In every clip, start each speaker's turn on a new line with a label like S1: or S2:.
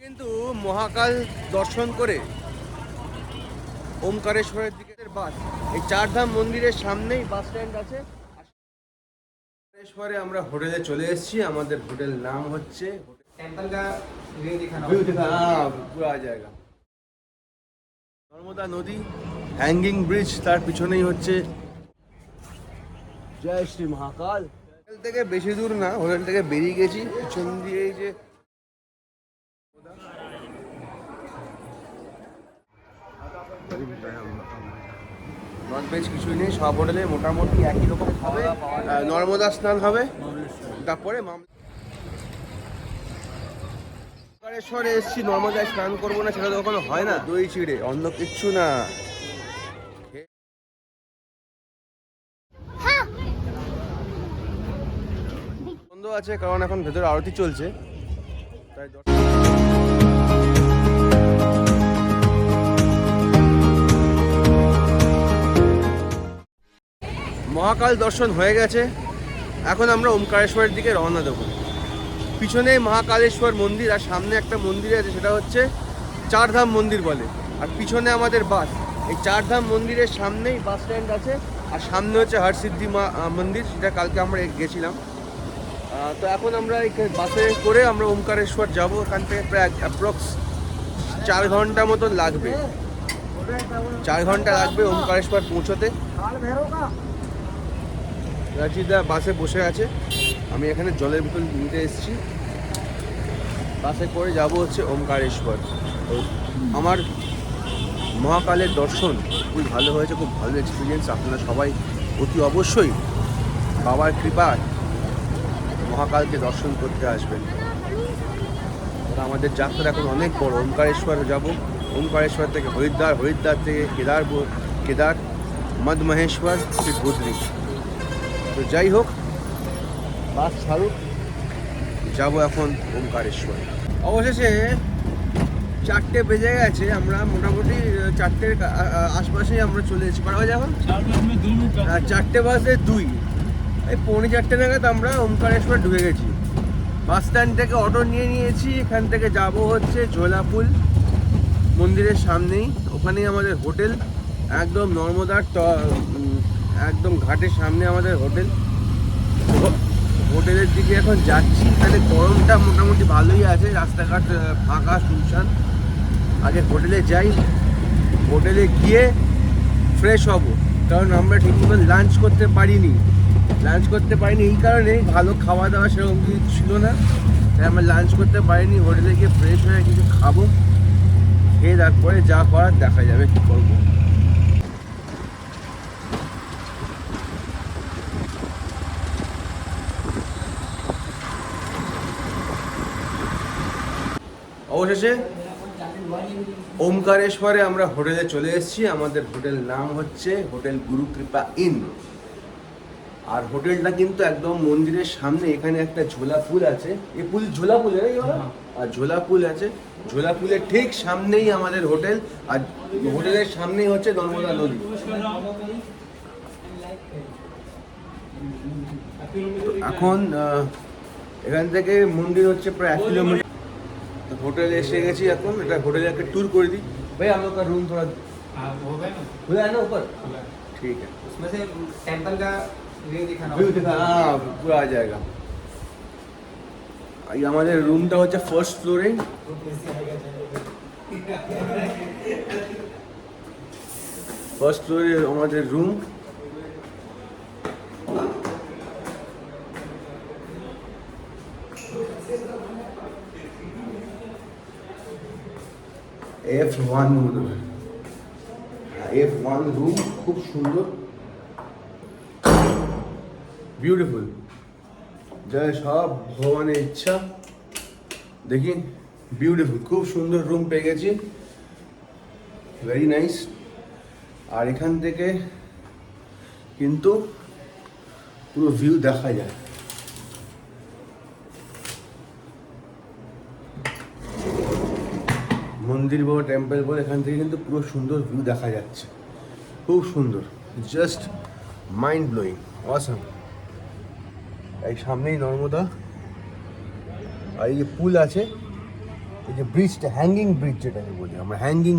S1: কিন্তু মহাকাল দর্শন করে ওমকারেশ্বরের দিকে বাস, এই চারধাম মন্দিরের সামনেই বাস স্ট্যান্ড আছে। ওমকারেশ্বরে আমরা হোটেলে চলে এসেছি। আমাদের হোটেল নাম হচ্ছে
S2: टेंपल का
S1: পুরা জায়গা, নর্মদা নদী, হ্যাঙ্গিং ব্রিজ, তার পিছনেই হচ্ছে জয় শ্রী মহাকাল। হোটেল থেকে বেশি দূর না, হোটেল থেকে বেরিয়ে গেছি পিছন দিয়ে এই যে নন ভেজ কিছুই নেই, সব হোটেলে মোটামুটি একই রকম হবে। নর্মদা স্নান হবে, তারপরে ওমকারেশ্বরে এসেছি, নর্মদায় স্নান করবো না সেটা তো কখনো হয় না। দই চিড়ে, অন্য কিচ্ছু না। বন্ধ আছে কারণ এখন ভেতরে আরতি চলছে, তাই মহাকাল দর্শন হয়ে গেছে। এখন আমরা ওমকারেশ্বরের দিকে রওনা দেবো। পিছনে মহাকালেশ্বর মন্দির আর সামনে একটা মন্দির আছে, সেটা হচ্ছে চারধাম মন্দির বলে। আর পিছনে আমাদের বাস, এই চারধাম মন্দিরের সামনেই বাস স্ট্যান্ড আছে। আর সামনে হচ্ছে হরসিদ্ধি মা মন্দির, সেটা কালকে আমরা গেছিলাম। তো এখন আমরা এই বাসে করে আমরা ওমকারেশ্বর যাব। এখান থেকে প্রায় অ্যাপ্রক্স 4 ঘন্টা মতন লাগবে, 4 ঘন্টা লাগবে ওমকারেশ্বর পৌঁছতে। রাজিদা বাসে বসে আছে, আমি এখানে জলের বোতল নিতে এসেছি। বাসে করে যাব হচ্ছে ওমকারেশ্বর। তো আমার মহাকালের দর্শন খুবই ভালো হয়েছে, খুব ভালো এক্সপিরিয়েন্স। আপনারা সবাই অতি অবশ্যই বাবার কৃপায় মহাকালকে দর্শন করতে আসবেন। আমাদের যাত্রা এখন অনেক বড়। ওমকারেশ্বর যাব, ওমকারেশ্বর থেকে হরিদ্বার, হরিদ্বার থেকে কেদার, মদমহেশ্বর, ফির বদ্রী। তো যাই হোক, বাস ছাড়ুক, যাবো এখন ওমকারেশ্বর। অবশেষে 4টে বেজে গেছে, আমরা মোটামুটি 4টের আশপাশেই আমরা চলে এসেছি। কটা বাজে এখন? 4টে বাজে 2, এই 3:45 নাগাদ আমরা ওমকারেশ্বর ঢুকে গেছি। বাস স্ট্যান্ড থেকে অটো নিয়েছি। এখান থেকে যাব হচ্ছে ঝোলাপুল মন্দিরের সামনেই, ওখানেই আমাদের হোটেল। একদম নর্মদার একদম ঘাটের সামনে আমাদের হোটেল। হোটেলের দিকে এখন যাচ্ছি। তাহলে গরমটা মোটামুটি ভালোই আছে, রাস্তাঘাট ফাঁকা শুনশান। আগে হোটেলে যাই, হোটেলে গিয়ে ফ্রেশ হব, কারণ আমরা ঠিকমতো লাঞ্চ করতে পারিনি এই কারণেই, ভালো খাওয়া দাওয়া সেরকম কিছু ছিল না, তাই আমরা লাঞ্চ করতে পারিনি। হোটেলে গিয়ে ফ্রেশ হয়ে কিছু খাবো, খেয়ে তারপরে যা করার দেখা যাবে কী করবো। অবশেষে ওমকারেশ্বরে আমরা হোটেলে চলে এসেছি। আমাদের হোটেল নাম হচ্ছে হোটেল গুরুকৃপা ইন। আর হোটেলটা কিন্তু একদম মন্দিরের সামনে। এখানে একটা ঝোলা পুল আছে, এই পুল ঝোলা পুল, আর ঝোলা পুল আছে, ঝোলা পুলের ঠিক সামনেই আমাদের হোটেল। আর হোটেলের সামনেই হচ্ছে নর্মদা নদী। এখন এখান থেকে মন্দির হচ্ছে প্রায় 1 কিলোমিটার। होटल एसे गए এখন এটা হোটেলে একটা टूर कर दी भाई। हम लोग का रूम थोड़ा खुला है ना ऊपर, ठीक है।
S2: उसमें से टेंपल का व्यू दिखाना,
S1: हाँ पूरा आ जाएगा। ये हमारे रूमটা হচ্ছে ফার্স্ট ফ্লোরে। ফার্স্ট ফ্লোরে আমাদের রুম। F1 রুম, খুব সুন্দর, বিউটিফুল। জয় সব ভগবানের ইচ্ছা। দেখি, বিউটিফুল, খুব সুন্দর রুম পেয়ে গেছি, ভেরি নাইস। আর এখান থেকে কিন্তু পুরো ভিউ দেখা যায়। মন্দির বল, টেম্পল বল, এখান থেকে কিন্তু পুরো সুন্দর ভিউ দেখা যাচ্ছে, খুব সুন্দর, জাস্ট মাইন্ড ব্লোয়িং, অসাম। এই সামনেই নর্মদা, আর এই যে পুল আছে, এই যে ব্রিজটা, হ্যাঙ্গিং ব্রিজ যেটাকে বলি আমরা, হ্যাঙ্গিং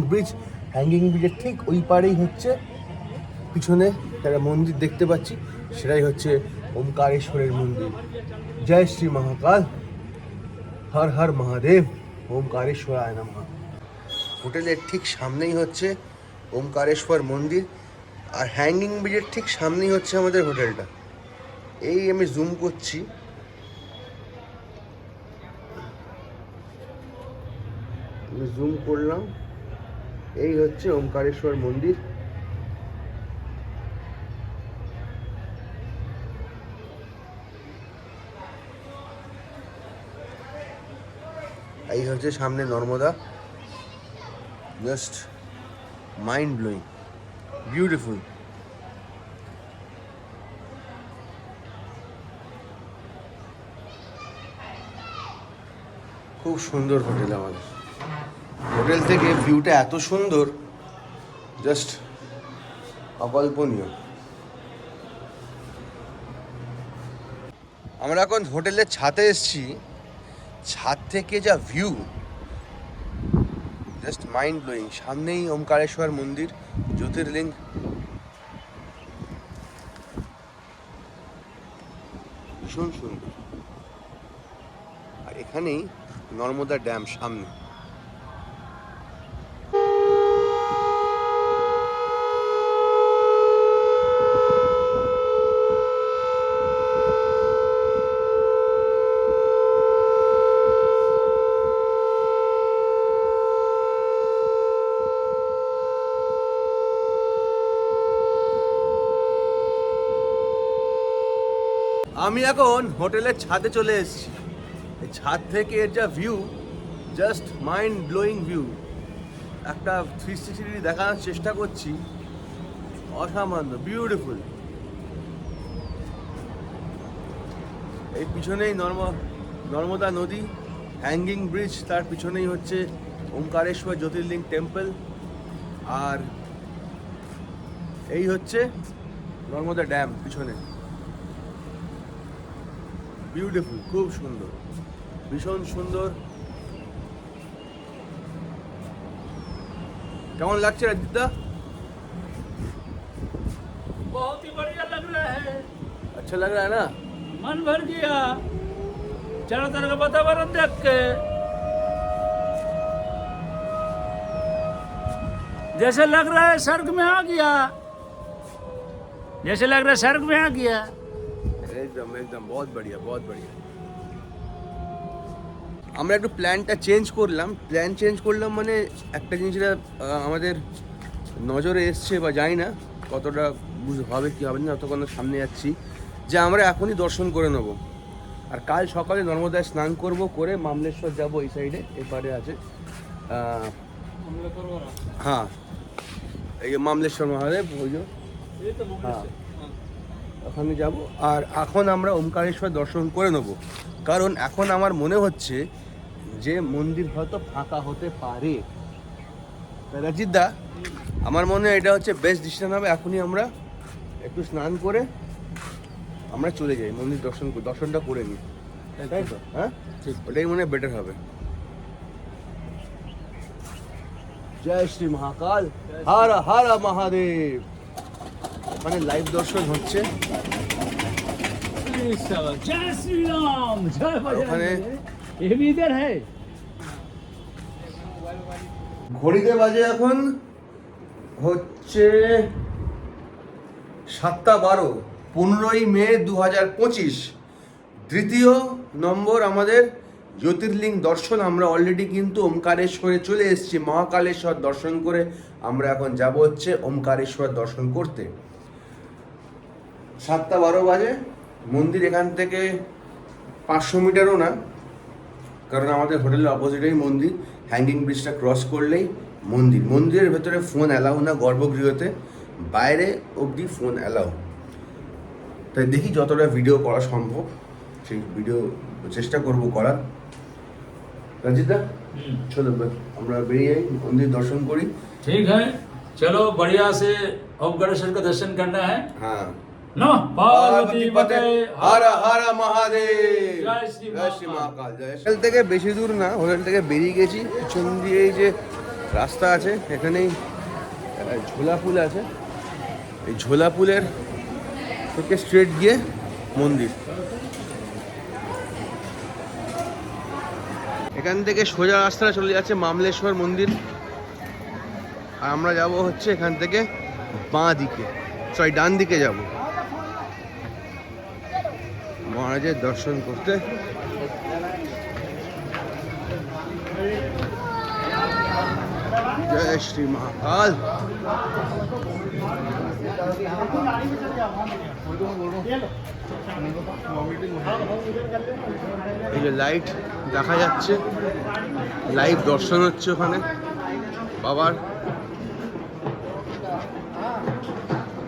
S1: ব্রিজের ঠিক ওই পারেই হচ্ছে পিছনে একটা মন্দির দেখতে পাচ্ছি, সেটাই হচ্ছে ওমকারেশ্বরের মন্দির। জয় শ্রী মহাকাল, হর হর মহাদেব, ওমকারেশ্বরায় নমঃ। হোটেলের ঠিক সামনেই হচ্ছে ওমকারেশ্বর মন্দির, আর হ্যাঙ্গিং ব্রিজের ঠিক সামনেই হচ্ছে আমাদের হোটেলটা। এই আমি জুম করছি, জুম করলাম, এই হচ্ছে ওমকারেশ্বর মন্দির। এই হচ্ছে সামনে Narmada, just mind blowing, beautiful. খুব সুন্দর হোটেল আমাদের। হোটেল থেকে ভিউটা এত সুন্দর, জাস্ট অকল্পনীয়। আমরা এখন হোটেলের ছাদে এসেছি, ছাদ থেকে যা ভিউ, জাস্ট মাইন্ড ব্লোয়িং। সামনেই ওমকারেশ্বর মন্দির, জ্যোতির্লিঙ্গ। ভীষণ সুন্দর। আর এখানেই নর্মদা ড্যাম সামনে। আমি এখন হোটেলের ছাদে চলে এসেছি। এই ছাদ থেকে এর যা view, just mind blowing view. একটা 360 ডিগ্রি দেখানোর চেষ্টা করছি, অসামান্য বিউটিফুল। এই পিছনেই নর্মদা নদী, হ্যাঙ্গিং ব্রিজ, তার পিছনেই হচ্ছে ওমকারেশ্বর জ্যোতির্লিঙ্গ টেম্পল, আর এই হচ্ছে নর্মদা ড্যাম পিছনে। বিউটিফুল, খুব সুন্দর, ভীষণ সুন্দর। কেমন লাগছে রাজিতদা?
S3: बहुत ही बढ़िया लग रहा है,
S1: अच्छा लग रहा है ना?
S3: मन भर गया चारों तरफ का वातावरण देख के। जैसे लग रहा है स्वर्ग में आ गया, जैसे लग रहा है स्वर्ग में आ गया।
S1: একদম একদম, বহুত বড়িয়া, বহুত বড়িয়া। আমরা একটু প্ল্যানটা চেঞ্জ করলাম, মানে একটা জিনিসটা আমাদের নজরে এসছে, বা জানি না কতটা হবে কি হবে না, ততক্ষণ সামনে যাচ্ছি, যে আমরা এখনই দর্শন করে নেব। আর কাল সকালে নর্মদায় স্নান করব, করে মামলেশ্বর যাব, এই সাইডে এপারে আছে। হ্যাঁ, এই যে মামলেশ্বর মহাদেব, ওই যে, হ্যাঁ ওখানে যাব। আর এখন আমরা ওমকারেশ্বর দর্শন করে নেব, কারণ এখন আমার মনে হচ্ছে যে মন্দির হয়তো ফাঁকা হতে পারে। রাজিতদা, আমার মনে হয় এটা হচ্ছে বেস্ট ডিসিশন হবে, এখনই আমরা একটু স্নান করে আমরা চলে যাই, মন্দির দর্শনটা করে নিই, তাই তো? হ্যাঁ, ঠিক, ওটাই মনে হয় বেটার হবে। জয় শ্রী মহাকাল, হর হর মহাদেব। মানে লাইভ দর্শন হচ্ছে
S3: जय श्री राम, जय
S1: ওখানে।
S3: ये भी इधर है।
S1: ঘড়িতে বাজে এখন হচ্ছে 7:12, 15ই মে 2025। দ্বিতীয় নম্বর আমাদের জ্যোতির্লিঙ্গ দর্শন। আমরা অলরেডি কিন্তু ওমকারেশ্বরে চলে এসেছি, মহাকালেশ্বর দর্শন করে আমরা এখন যাব হচ্ছে ওমকারেশ্বর দর্শন করতে। 7:12 বাজে। মন্দির এখান থেকে 500 মিটারও না, কারণ আমাদের হোটেলের অপোজিটেই মন্দির। হ্যাঙ্গিং ব্রিজটা ক্রস করলেই মন্দিরের ভেতরে ফোন অ্যালাউ না, গর্ভগৃহতে, বাইরে অবধি ফোন অ্যালাউ। তাই দেখি যতটা ভিডিও করা সম্ভব সেই ভিডিও চেষ্টা করব করার। রঞ্জিতা, চলো আমরা বেরিয়ে যাই, মন্দির দর্শন করি।
S3: ठीक है, चलो बढ़िया से ओमकारेश्वर का दर्शन करना है।
S1: হ্যাঁ,
S3: नमः पार्वती पते
S1: হর হর মহাদেব।
S3: জয় শ্রী
S1: জয় শ্রী মহাকাল। হোটেল থেকে বেশি দূর না, হোটেল থেকে বেরিয়ে গেছি, পিছন দিয়ে এই যে রাস্তা আছে এখানেই ঝোলা পুল আছে, এই ঝোলা পুলের থেকে স্ট্রেট গিয়ে মন্দির। এখান থেকে সোজা রাস্তাটা চলে যাচ্ছে মামলেশ্বর মন্দির, আর আমরা যাব হচ্ছে এখান থেকে বাঁ দিকে, সরি ডান দিকে যাব মহারাজের দর্শন করতে। জয় শ্রী মহাকাল। এই যে লাইট দেখা যাচ্ছে, লাইভ দর্শন হচ্ছে ওখানে বাবার,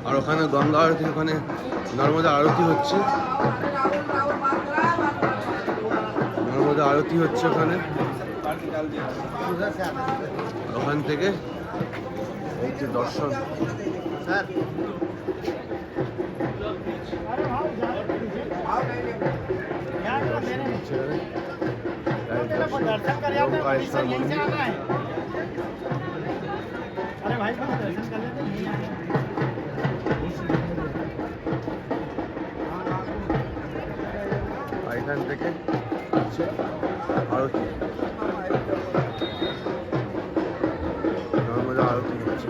S1: আর ওখানে গঙ্গা আরতি, ওখানে নর্মদা আরতি হচ্ছে, নর্মদা আরতি হচ্ছে ওখানে। ওখান থেকে এই যে দর্শন, ओंकारेश्वर मंदिर। এখান থেকে হচ্ছে আরতি, নর্মদা আরতি হচ্ছে।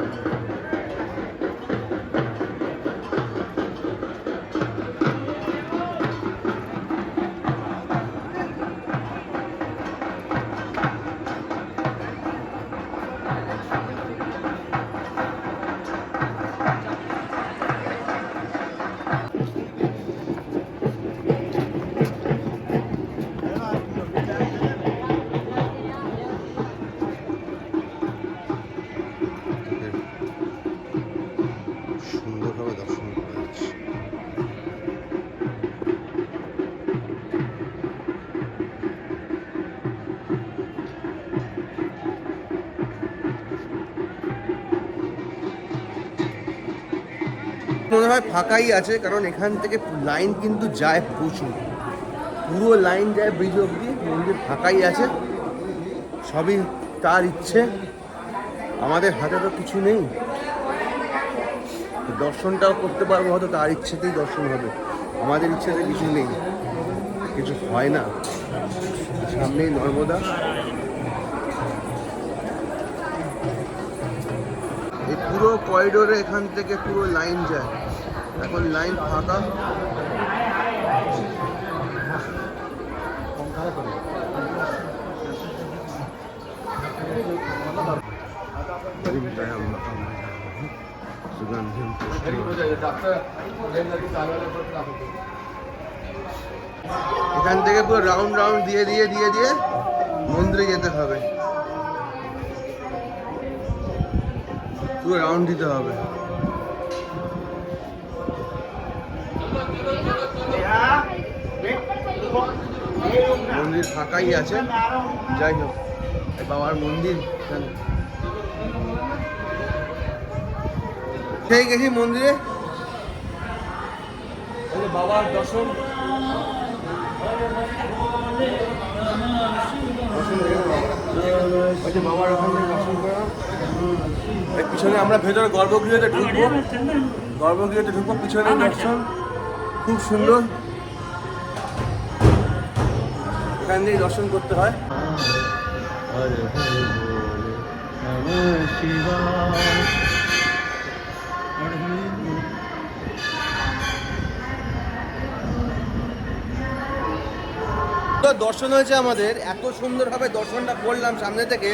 S1: সুন্দরভাবে দর্শন করা যাচ্ছে। মনে হয় ফাঁকাই আছে, কারণ এখান থেকে লাইন কিন্তু যায় প্রচুর, পুরো লাইন যায় ব্রিজ অবধি, মন্দির ফাঁকাই আছে। সবই তার ইচ্ছে, আমাদের হাতে তো কিছু নেই, দর্শনটাও করতে পারবো হয়তো তার ইচ্ছেতেই দর্শন হবে, আমাদের ইচ্ছেতে কিছু নেই, কিছু হয় না। সামনেই নর্মদা, এই পুরো করিডোরে এখান থেকে পুরো লাইন যায়, এখন লাইন ফাঁকা। এখান থেকে পুরো রাউন্ড রাউন্ড দিয়ে দিয়ে দিয়ে দিয়ে মন্দিরে যেতে হবে, পুরো রাউন্ড দিতে হবে। মন্দির ফাঁকাই আছে, যাই হোক বাবার মন্দির এখানে। সেই গেছি মন্দিরে, বাবার দর্শন বাবার ওখানে দর্শন করা। পিছনে আমরা ভেতরে গর্ভগৃহতে ঢুকবো, গর্ভগৃহতে ঢুকবো, পিছনে দর্শন খুব সুন্দর, এখান দিয়ে দর্শন করতে হয়। দর্শন হয়েছে আমাদের, এত সুন্দরভাবে দর্শনটা করলাম সামনে থেকে,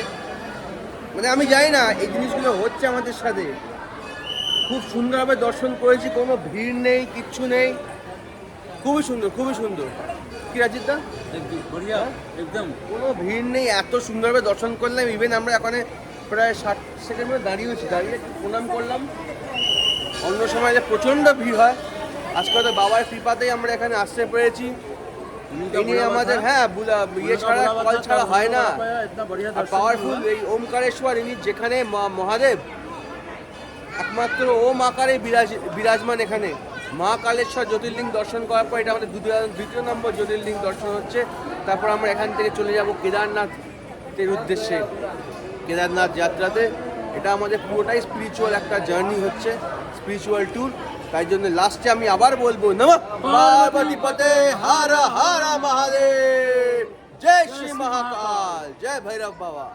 S1: মানে আমি জানি না এই জিনিসগুলো হচ্ছে আমাদের সাথে। খুব সুন্দরভাবে দর্শন করেছি, কোনো ভিড় নেই, কিচ্ছু নেই, খুবই সুন্দর, খুবই সুন্দর। কি রাজিত দা,
S3: बढ़िया एकदम
S1: কোনো ভিড় নেই, এত সুন্দরভাবে দর্শন করলাম। ইভেন আমরা এখানে প্রায় 60 সেকেন্ড মধ্যে দাঁড়িয়েছি, দাঁড়িয়ে প্রণাম করলাম। অন্য সময় যে প্রচণ্ড ভিড় হয়, আজকে তো বাবার কৃপাতেই আমরা এখানে আসতে পেরেছি। ইনি আমাদের, হ্যাঁ ইয়ে ছাড়া, কল ছাড়া হয় না, আর পাওয়ারফুল এই ওমকারেশ্বর, ইনি যেখানে মহাদেব একমাত্র ওম আকারে বিরাজমান এখানে, মহাকালেশ্বর জ্যোতির্লিঙ্গ দর্শন করার পর এটা আমাদের দ্বিতীয় নম্বর জ্যোতির্লিঙ্গ দর্শন হচ্ছে। তারপর আমরা এখান থেকে চলে যাব কেদারনাথের উদ্দেশ্যে, কেদারনাথ যাত্রাতে। এটা আমাদের পুরোটাই স্পিরিচুয়াল একটা জার্নি হচ্ছে, স্পিরিচুয়াল ট্যুর। তাই জন্য লাস্টে আমি আবার বলবো নমঃ পার্বতীপতে হর হর মহাদেব, জয় শ্রী মহাকাল, জয় ভৈরব বাবা।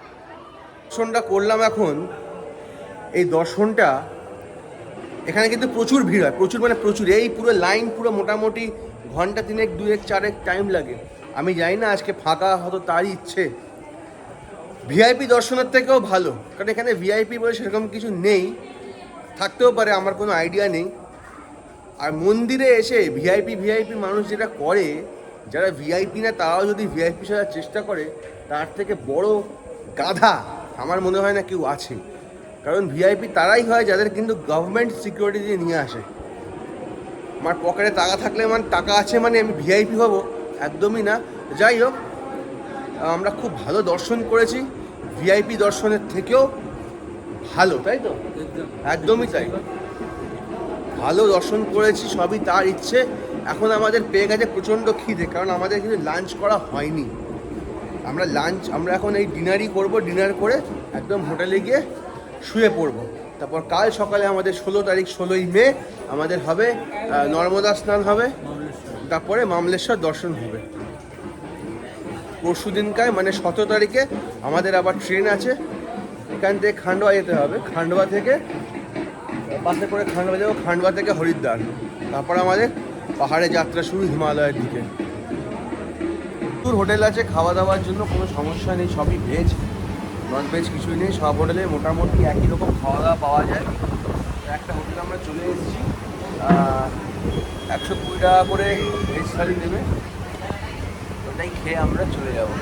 S1: দর্শনটা করলাম এখন। এই দর্শনটা এখানে কিন্তু প্রচুর ভিড় হয়, প্রচুর মানে প্রচুর। এই পুরো লাইন পুরো মোটামুটি ঘন্টা 3 2 4 টাইম লাগে। আমি জানি না আজকে ফাঁকা হতো, তারই ইচ্ছে। ভিআইপি দর্শনের থেকেও ভালো, কারণ এখানে ভিআইপি বলে সেরকম কিছু নেই, থাকতেও পারে, আমার কোনো আইডিয়া নেই। আর মন্দিরে এসে ভিআইপি মানুষ যেটা করে, যারা ভিআইপি না তারাও যদি ভিআইপি সাজার চেষ্টা করে, তার থেকে বড় গাধা আমার মনে হয় না কেউ আছে। কারণ ভিআইপি তারাই হয় যাদের কিন্তু গভর্নমেন্ট সিকিউরিটি দিয়ে নিয়ে আসে। আমার পকেটে টাকা থাকলে মানে টাকা আছে মানে আমি ভিআইপি হব, একদমই না। যাই হোক, আমরা খুব ভালো দর্শন করেছি, ভিআইপি দর্শনের থেকেও ভালো, তাই তো? একদমই তাই, ভালো দর্শন করেছি, সবই তার ইচ্ছে। এখন আমাদের পেয়ে গেছে প্রচণ্ড খিদে, কারণ আমাদের কিন্তু লাঞ্চ করা হয়নি। আমরা এখন এই ডিনারই করব, ডিনার করে একদম হোটেলে গিয়ে শুয়ে পড়বো। তারপর কাল সকালে আমাদের 16 তারিখ 16ই মে আমাদের হবে নর্মদা স্নান হবে, তারপরে মামলেশ্বর দর্শন হবে। পরশু দিনকায় মানে 17 তারিখে আমাদের আবার ট্রেন আছে, এখান থেকে খান্ডোয়া যেতে হবে, খান্ডোয়া থেকে বাসে করে খান্ডোয়া যাবো, খান্ডোয়া থেকে হরিদ্বার, তারপর আমাদের পাহাড়ে যাত্রা শুরু হিমালয়ের দিকে। প্রচুর হোটেল আছে খাওয়া দাওয়ার জন্য, কোনো সমস্যা নেই, সবই ভেজ, নন ভেজ কিছুই নেই। সব হোটেলে মোটামুটি একই রকম খাওয়া দাওয়া পাওয়া যায়। একটা হোটেলে আমরা চলে এসেছি, 120 টাকা করে ভেজ থালি দেবে, ওটাই খেয়ে আমরা চলে যাবো।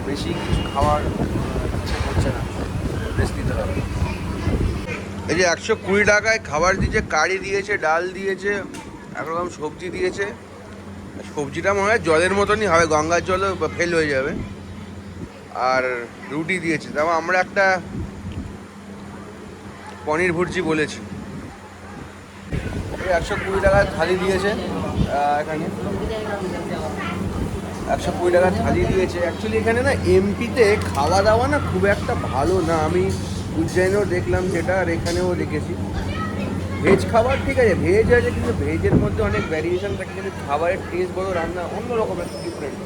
S1: বেশি কিছু খাওয়ার ইচ্ছে করছে না, রেস্ট দিতে হবে। এই যে 120 টাকায় খাবার দিয়েছে, কারি দিয়েছে, ডাল দিয়েছে, একরকম সবজি দিয়েছে। সবজিটা মনে হয় জলের মতনই হবে, গঙ্গার জলও ফেল হয়ে যাবে। আর রুটি দিয়েছে। তারপর আমরা একটা পনির ভুর্জি বলেছি। 120 টাকার থালি দিয়েছে, এখানে 120 টাকার থালি দিয়েছে। অ্যাকচুয়ালি এখানে না এমপিতে খাওয়া দাওয়া না খুব একটা ভালো না, আমি উজ্জয়নেও দেখলাম যেটা, আর এখানেও দেখেছি। ভেজ খাবার ঠিক আছে, ভেজ আছে, কিন্তু ভেজের মধ্যে অনেক ভ্যারিয়েশন থাকে, কিন্তু খাবারের টেস্ট বলো, রান্না অন্যরকম একটা ডিফারেন্ট,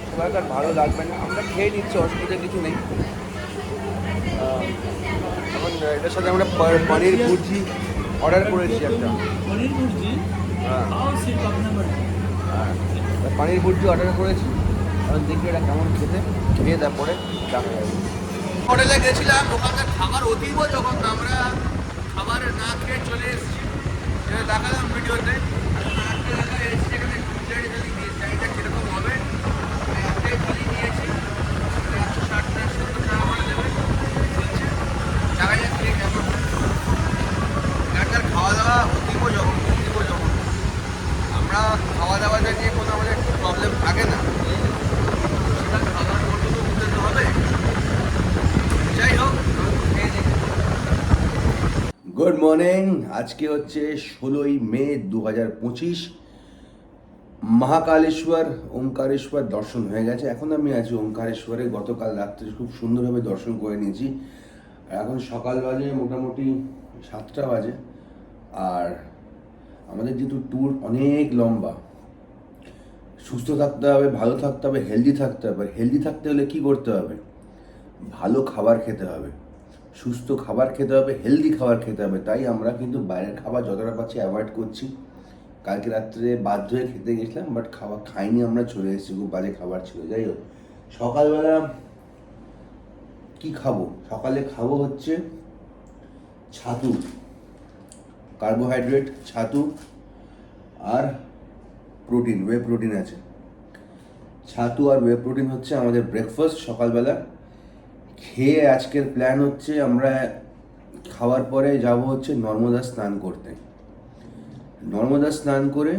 S1: খুব একটা ভালো লাগবে না। আমরা খেয়ে নিচ্ছি, অসুবিধা কিছু নেই। এখন এটার সাথে আমরা পনির ভুর্জি অর্ডার করেছি একটা,
S3: পনির ভুর্জি,
S1: হ্যাঁ
S3: হ্যাঁ,
S1: পনির ভুর্জি অর্ডার করেছি। এখন দেখি এটা কেমন খেতে, খেয়ে তারপরে দেখা যাবে। হোটেলে গেছিলাম, ওখানকার খাবার অতীব, যখন আমরা খাবার না খেয়ে চলে এসেছি, দেখালাম ভিডিওতে। কিরকম হবে একটাই থালি নিয়েছি, 160 টাকা 70 টাকা করে দেবে, দেখা যাক খেয়ে কেমন। এখানকার খাওয়া দাওয়া অতীব যখন আমরা খাওয়া দাওয়াটা নিয়ে কোনো আমাদের প্রবলেম থাকে না, সেটা খাবার মতো তো উঠতে হবে। যাই হোক, গুড মর্নিং। আজকে হচ্ছে 16ই মে 2025। মহাকালেশ্বর ওমকারেশ্বর দর্শন হয়ে গেছে। এখন আমি আছি ওমকারেশ্বরে। গতকাল রাত্রে খুব সুন্দরভাবে দর্শন করে নিয়েছি। এখন সকাল বাজে মোটামুটি 7টা বাজে। আর আমাদের যেহেতু ট্যুর অনেক লম্বা, সুস্থ থাকতে হবে, ভালো থাকতে হবে, হেলদি থাকতে হবে। হেলদি থাকতে হলে কী করতে হবে? ভালো খাবার খেতে হবে, সুস্থ খাবার খেতে হবে, হেলদি খাবার খেতে হবে। তাই আমরা কিন্তু বাইরের খাবার যতটা পাচ্ছি অ্যাভয়েড করছি। কালকে রাত্রে বাধ্য হয়ে খেতে গেছিলাম, বাট খাবার খাইনি, আমরা চলে এসেছি, খুব বাজে খাবার ছিল। যাই হোক, সকালবেলা কি খাবো? সকালে খাবো হচ্ছে ছাতু, কার্বোহাইড্রেট, ছাতু আর প্রোটিন, ওয়ে প্রোটিন আছে। ছাতু আর ওয়ে প্রোটিন হচ্ছে আমাদের ব্রেকফাস্ট সকালবেলা। খেয়ে আজকের প্ল্যান হচ্ছে আমরা খাওয়ার পরে যাব হচ্ছে নর্মদা স্নান করতে। নর্মদা স্নান করে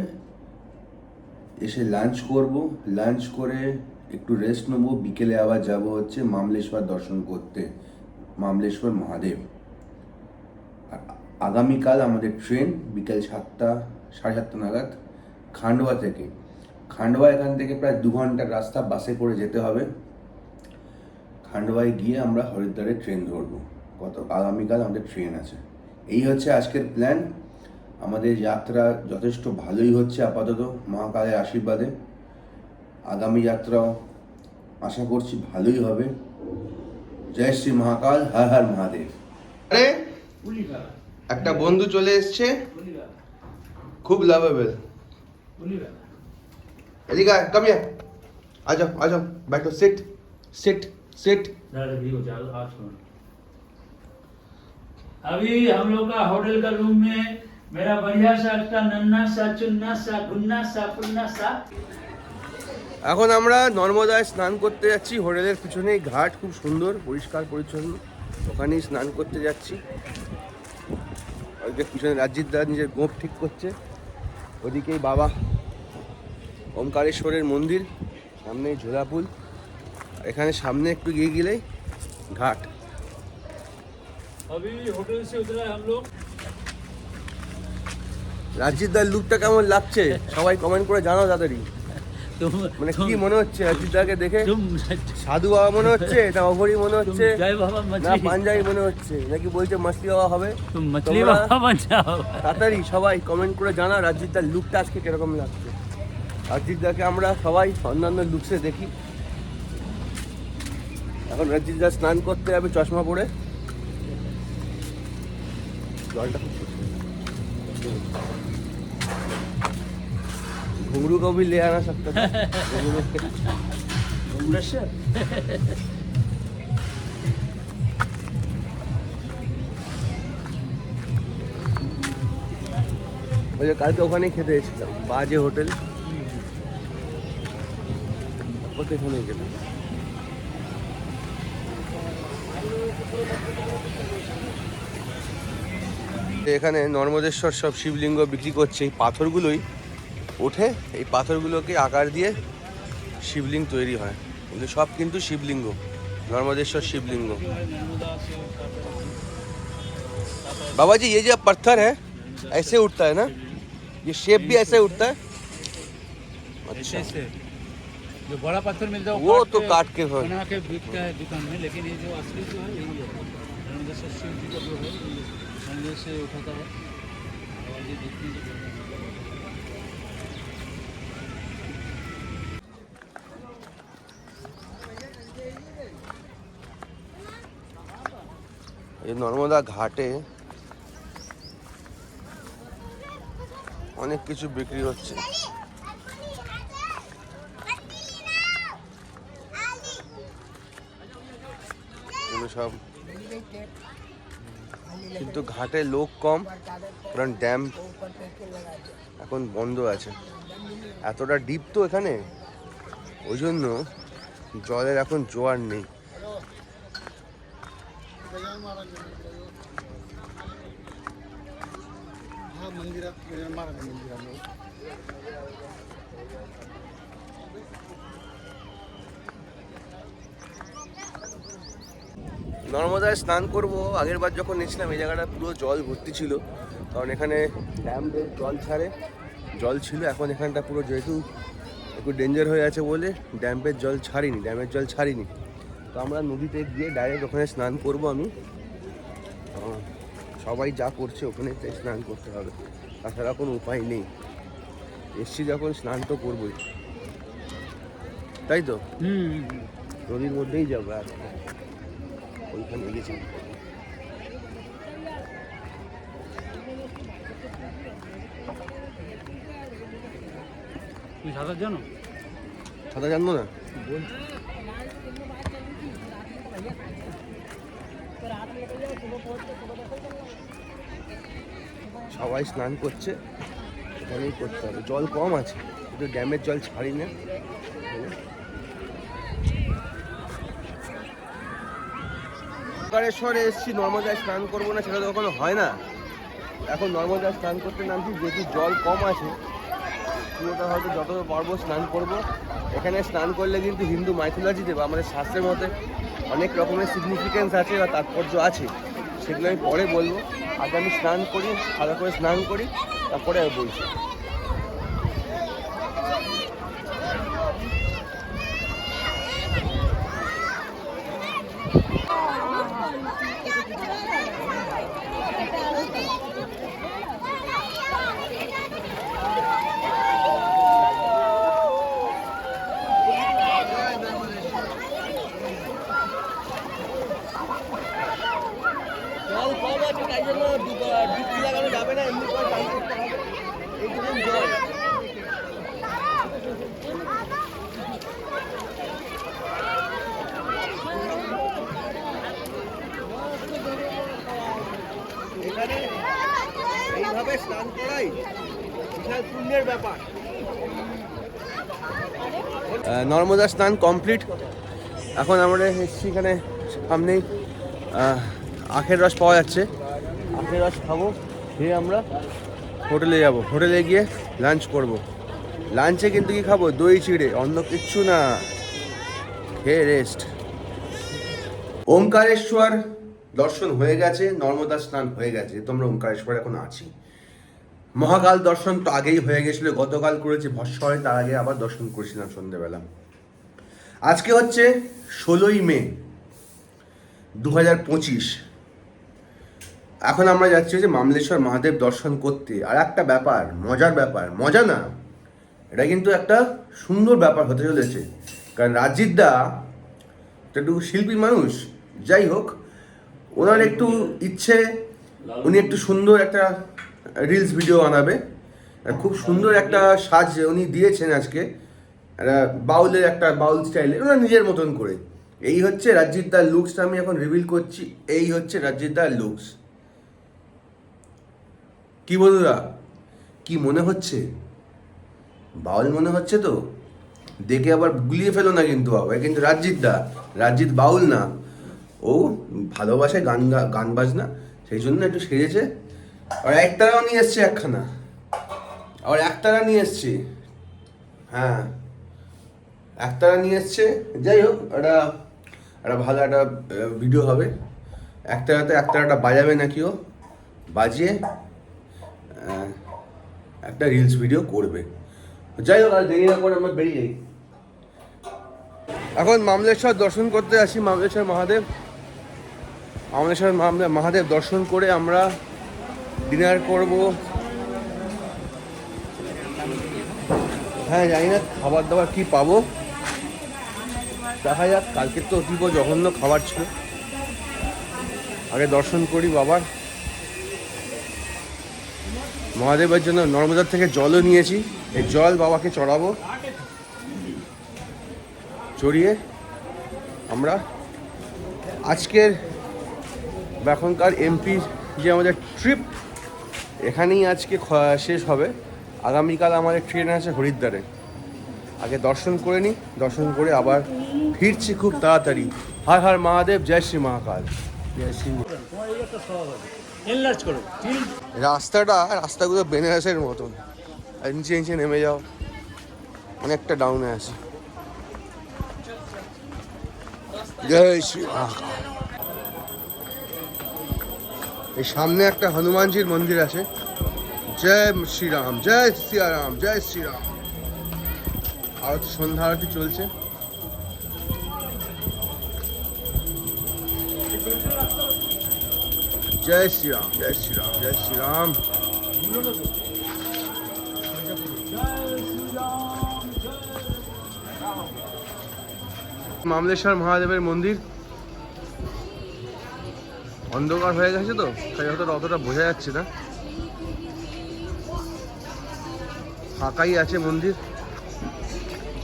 S1: এসে লাঞ্চ করব, লাঞ্চ করে একটু রেস্ট নেব, বিকেলে আবার যাব হচ্ছে মামলেশ্বর দর্শন করতে, মামলেশ্বর মহাদেব। আর আগামীকাল আমাদের ট্রেন বিকেল 7টা 7:30 নাগাদ খান্ডোয়া থেকে। খান্ডোয়া এখান থেকে প্রায় 2 ঘন্টার রাস্তা, বাসে করে যেতে হবে। খান্ডোয়ায় গিয়ে আমরা হরিদ্বারে ট্রেন ধরবো। আগামীকাল আমাদের ট্রেন আছে। এই হচ্ছে আজকের প্ল্যান। আমাদের যাত্রা যথেষ্ট ভালোই হচ্ছে আপাতত মহাকালের আশীর্বাদে। আগামী যাত্রাও আশা করছি ভালোই হবে। জয় শ্রী মহাকাল, হর হর মহাদেব। আরে একটা বন্ধু চলে এসছে, খুব লাভেবল। এদিকে কাম হিয়ার, आ जाओ बैठो, सिट।
S3: अभी हम लोग का होटल का रूम में मेरा बढ़िया सा একটা नन्ना सा चुन्ना सा गुन्ना सा पुन्ना सा।
S1: এখন আমরা নর্মদায় স্নান করতে যাচ্ছি। হোটেলের পিছনেই ঘাট, খুব সুন্দর পরিষ্কার পরিচ্ছন্ন, ওখানেই স্নান করতে যাচ্ছি। ওইদিকে পিছনে রাজ্জিত দা নিজের গোঁফ ঠিক করছে, ওদিকেই বাবা ওমকারেশ্বরের মন্দির, সামনেই ঝোলাপুল, এখানে সামনে একটু গিয়ে গেলেই ঘাট।
S3: अभी होटल से उतरा हम लोग।
S1: রাজ্জিত দার লুকটা কেমন লাগছে সবাই কমেন্ট করে জানাও তাড়াতাড়ি। মানে কি মনে হচ্ছে রাজ্জিত দাকে দেখে? সাধু বাবা মনে হচ্ছে না অঘরি মনে হচ্ছে
S3: जय बाबा
S1: না
S3: मछली
S1: পাঞ্জাবি মনে হচ্ছে নাকি বলছে মাছলি বাবা হবে?
S3: तुम मछली
S1: তোমরা
S3: बाबा बन जाओ।
S1: তাড়াতাড়ি সবাই কমেন্ট করে জানাও রাজ্জিত দার লুকটা আজকে কিরকম লাগছে। রাজ্জিত দাকে আমরা সবাই অন্যান্য লুকসে দেখি। এখন রাজ্জিত দা স্নান করতে যাবে চশমা পরে। জলটা খুব घुंगरू को भी ले आना सकता था। ওই যে কালকে ওখানেই খেতে এসেছিলাম, বাজে হোটেল, ওখানেই খেতে। এখানে নর্মদেশ্বর সব শিবলিঙ্গ বিক্রি করছে। এই পাথরগুলোই ওঠে, এই পাথরগুলোকে আকার দিয়ে শিবলিঙ্গ তৈরি হয়। এগুলো সব কিন্তু শিবলিঙ্গ, नर्मदेश्वर शिवलिंग। बाबा जी ये जो पत्थर है ऐसे उठता है ना, ये शेप भी ऐसे उठता है? अच्छा,
S3: ऐसे जो बड़ा पत्थर मिलता है
S1: वो तो काट के
S3: बना के बिकता है दुकान में, लेकिन ये जो असली जो है यही है। नर्मदेश्वर शिव जी का जो है मंदिर से उठाता है और ये देखने को
S1: ये नर्मदा घाटे অনেক কিছু বিক্রি হচ্ছে। এগুলো সব, কিন্তু ঘাটে লোক কম, কারণ ড্যাম এখন বন্ধ আছে। এতটা ডিপ তো এখানে, ওই জন্য জলের এখন জোয়ার নেই। নর্মদায় স্নান করব। আগের বার যখন এসেছিলাম এই জায়গাটা পুরো জল ভর্তি ছিল, কারণ এখানে ড্যামের জল ছাড়ে, জল ছিল। এখন এখানটা পুরো যেহেতু একটু ডেঞ্জার হয়ে আছে বলে ড্যামের জল ছাড়িনি। তো আমরা নদীতে গিয়ে ডাইরেক্ট ওখানে স্নান করব। আমি সবাই যা করছে ওখানে স্নান করতে হবে, তাছাড়া কোনো উপায় নেই। এসছি যখন স্নান তো করবোই, তাই তো? নদীর মধ্যেই যাবো, আর ওইখানে গেছি।
S3: তুই সাঁতার জানো?
S1: সাঁতার জানবো না? সবাই স্নান করছে, ওখানেই করতে হবে। জল কম আছে, কিন্তু ড্যামের জল ছাড়ি না। ওমকারেশ্বরে এসেছি, নর্মদায় স্নান করবো না সেটা তো কখনো হয় না। এখন নর্মদায় স্নান করতে নামছি, যেহেতু জল কম আছে পুরোটা হয়তো যত পারবো স্নান করব। এখানে স্নান করলে কিন্তু হিন্দু মাইথোলজিতে বা আমাদের শাস্ত্রের মতে অনেক রকমের সিগনিফিকেন্স আছে বা তাৎপর্য আছে, সেগুলো আমি পরে বলবো। আগে আমি স্নান করি, ভালো করে স্নান করি, তারপরে বলছি। জল কম আছে তাই জন্য ডুবকি লাগানো যাবে না, এমনি করে চান করতে হবে। এইটুকুন জল। এখানে এইভাবে স্নান করাই বিশাল পুণ্যের ব্যাপার। নর্মদা স্নান কমপ্লিট। এখন আমরা এসেছি এখানে সামনেই আখের রস পাওয়া যাচ্ছে, আখের রস খাবো, খেয়ে আমরা হোটেলে যাব। হোটেলে গিয়ে লাঞ্চ করব। লাঞ্চে কিন্তু কি খাবো? দই চিড়ে, অন্য কিচ্ছু না, খেয়ে রেস্ট। ওমকারেশ্বর দর্শন হয়ে গেছে, নর্মদা স্নান হয়ে গেছে, তোমরা ওমকারেশ্বর এখন আছি। মহাকাল দর্শন তো আগেই হয়ে গেছিল, গতকাল করেছি ভস্মরে, তার আগে আবার দর্শন করেছিলাম সন্ধ্যেবেলা। আজকে হচ্ছে 16ই মে 2025। এখন আমরা যাচ্ছি যে মামলেশ্বর মহাদেব দর্শন করতে। আর একটা ব্যাপার, মজার ব্যাপার, মজা না, এটা কিন্তু একটা সুন্দর ব্যাপার হতে চলেছে। কারণ রাজজিৎ দা একটু শিল্পী মানুষ, যাই হোক, ওনার একটু ইচ্ছে, উনি একটু সুন্দর একটা রিলস ভিডিও বানাবে। খুব সুন্দর একটা সাজ উনি দিয়েছেন আজকে, একটা বাউলের, একটা বাউল স্টাইলের, ওনার নিজের মতন করে। এই হচ্ছে রাজজিৎ দার লুকসটা আমি এখন রিভিল করছি। এই হচ্ছে রাজজিৎ দার লুকস। কি বন্ধুরা, কি মনে হচ্ছে? বাউল মনে হচ্ছে তো? দেখে আবার গুলিয়ে ফেলো না কিন্তু বাবা, কিন্তু রাজজিৎ দা, রাজজিৎ বাউল না। ও ভালোবাসে গান বাজনা, সেই জন্য একটু সেরেছে। আর একতারাও নিয়ে এসছে একখানা, আবার একতারা নিয়ে এসছে, হ্যাঁ একতারা নিয়ে এসছে। যাই হোক, একটা ভালো একটা ভিডিও হবে। একতারাটা বাজাবে নাকি, ও বাজিয়ে একটা রিলস ভিডিও করবে। যাই হোক, আর দেরি না করে আমরা বেরিয়ে যাই। এখন মামলেশ্বর দর্শন করতে আসি, মামলেশ্বর মহাদেব দর্শন করে আমরা ডিনার করব। হ্যাঁ, জানি না খাবার দাবার কি পাবো, দেখা যাক। কালকে তো অতীব জঘন্য খাবার ছিল। আগে দর্শন করি বাবার। মহাদেবের জন্য নর্মদার থেকে জলও নিয়েছি, এই জল বাবাকে চড়াবো। চড়িয়ে আমরা আজকের বা এখনকার এমপির যে আমাদের ট্রিপ, এখানেই আজকে শেষ হবে। আগামীকাল আমাদের ট্রেন আছে হরিদ্বারে। আগে দর্শন করে নিই, দর্শন করে আবার ফিরছি খুব তাড়াতাড়ি। হর হর মহাদেব, জয় শ্রী মহাকাল, জয় শ্রী। রাস্তাগুলো বেনারসের মতন, নিচে নিচে নেমে যাও, অনেকটা ডাউনে আছে। জয় শ্রী মহাকাল। এই সামনে একটা হনুমানজির মন্দির আছে। জয় শ্রীরাম, জয় সিয়ারাম, জয় শ্রীরাম। আরতি, সন্ধ্যা আরতি চলছে। জয় শ্রীরাম, জয় শ্রীরাম, জয় শ্রীরাম। মামলেশ্বর মহাদেবের মন্দির অন্ধকার হয়ে গেছে তো, তাই অতটা বোঝা যাচ্ছে না, ফাঁকাই আছে মন্দির।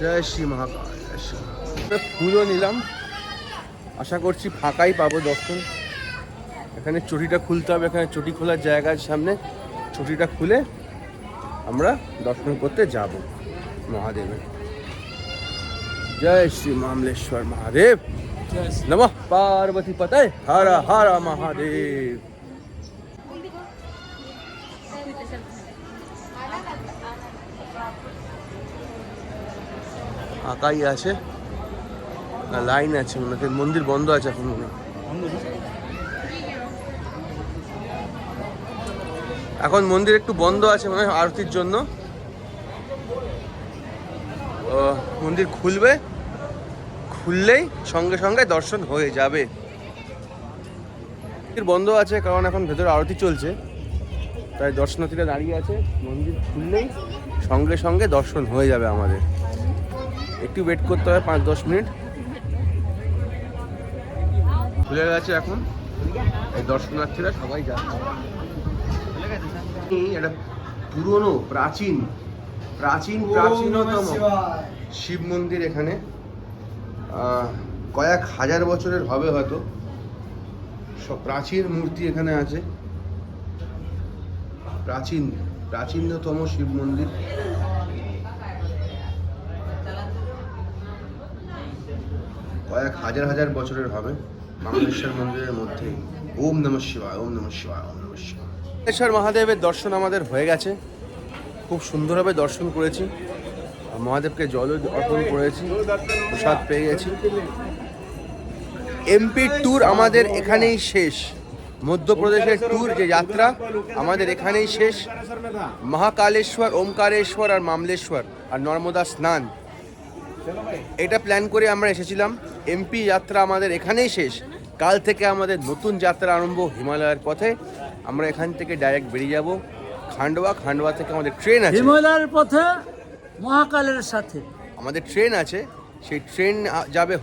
S1: জয় শ্রী মহাকাল, জয় শ্রী মহাকাল। ফুলও নিলাম, আশা করছি ফাঁকাই পাবো দর্শন। এখানে চটিটা খুলতে হবে, এখানে চটি খোলার জায়গার সামনে চটিটা খুলে আমরা দর্শন করতে যাব মহাদেবের। জয় শ্রী মামলেশ্বর মহাদেব, নমঃ পার্বতী পতয়ে, হর হর মহাদেব। ফাঁকাই আছে না, লাইন আছে মনে হয়, মন্দির বন্ধ আছে এখন মনে হয়। এখন মন্দির একটু বন্ধ আছে মনে হয় আরতির জন্য। মন্দির খুলবে, খুললেই সঙ্গে সঙ্গে দর্শন হয়ে যাবে। বন্ধ আছে কারণ এখন ভেতরে আরতি চলছে, তাই দর্শনার্থীরা দাঁড়িয়ে আছে। মন্দির খুললেই সঙ্গে সঙ্গে দর্শন হয়ে যাবে আমাদের। একটু ওয়েট করতে হবে 5-10 মিনিট। খুলে গেছে এখন, এই দর্শনার্থীরা সবাই যাচ্ছে। এটা পুরনো প্রাচীনতম শিব মন্দির। এখানে কয়েক হাজার বছরের হবে হয়তো। সব প্রাচীন মূর্তি এখানে আছে। প্রাচীনতম শিব মন্দির। কয়েক হাজার বছরের হবে। মামলেশ্বর মন্দিরের মধ্যে। ওম নমঃ শিবায়, ওম নমঃ শিবায়, ওম নমঃ শিবায়। মামলেশ্বর মহাদেবের দর্শন আমাদের হয়ে গেছে। খুব সুন্দরভাবে দর্শন করেছি। মহাদেবকে জল অর্পণ করেছি, প্রসাদ পেয়ে গেছি। এমপি ট্যুর আমাদের এখানেই শেষ। মধ্যপ্রদেশের ট্যুর যে যাত্রা আমাদের এখানেই শেষ। মহাকালেশ্বর, ওমকারেশ্বর আর মামলেশ্বর আর নর্মদা স্নান, এটা প্ল্যান করে আমরা এসেছিলাম। এমপি যাত্রা আমাদের এখানেই শেষ। কাল থেকে আমাদের নতুন যাত্রা আরম্ভ হিমালয়ের পথে। আমরা এখান থেকে ডাইরেক্ট বেরিয়ে যাব খান্ডোয়া থেকে আমাদের ট্রেন আছে
S4: হিমালয়ের পথে মহাকালের সাথে।
S1: আমাদের ট্রেন আছে, সেই ট্রেন যাবে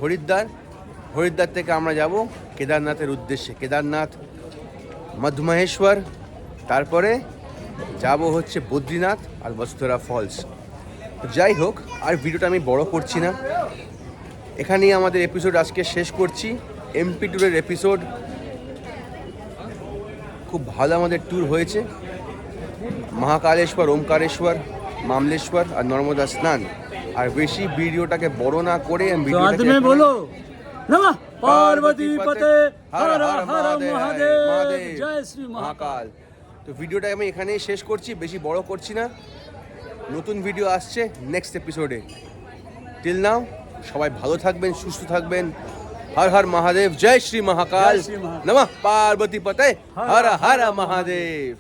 S1: হরিদ্বার থেকে আমরা যাব কেদারনাথের উদ্দেশ্যে। কেদারনাথ, মধমহেশ্বর, তারপরে যাব হচ্ছে বদ্রীনাথ আর বসুন্ধরা ফলস। যাই হোক, আর ভিডিওটা আমি বড় করছি না, এখানেই আমাদের এপিসোড আজকে শেষ করছি। এমপি ট্যুরের এপিসোড খুব ভালো আমাদের ট্যুর হয়েছে। মহাকালেশ্বর, ওমকারেশ্বর, মামলেশ্বর আর নর্মদা স্নান। আর বেশি ভিডিওটাকে বড় না করে
S4: তুমি বলো নমঃ পার্বতী পতে হর হর মহাদেব, জয় শ্রী
S1: মহাকাল। তো ভিডিওটা আমি এখানেই শেষ করছি, বেশি বড় করছি না। নতুন ভিডিও আসছে নেক্সট এপিসোডে। টিল নাও সবাই ভালো থাকবেন, সুস্থ থাকবেন। হর হর মহাদেব, জয় শ্রী মহাকাল, নমঃ পার্বতী পতে হর হর মহাদেব।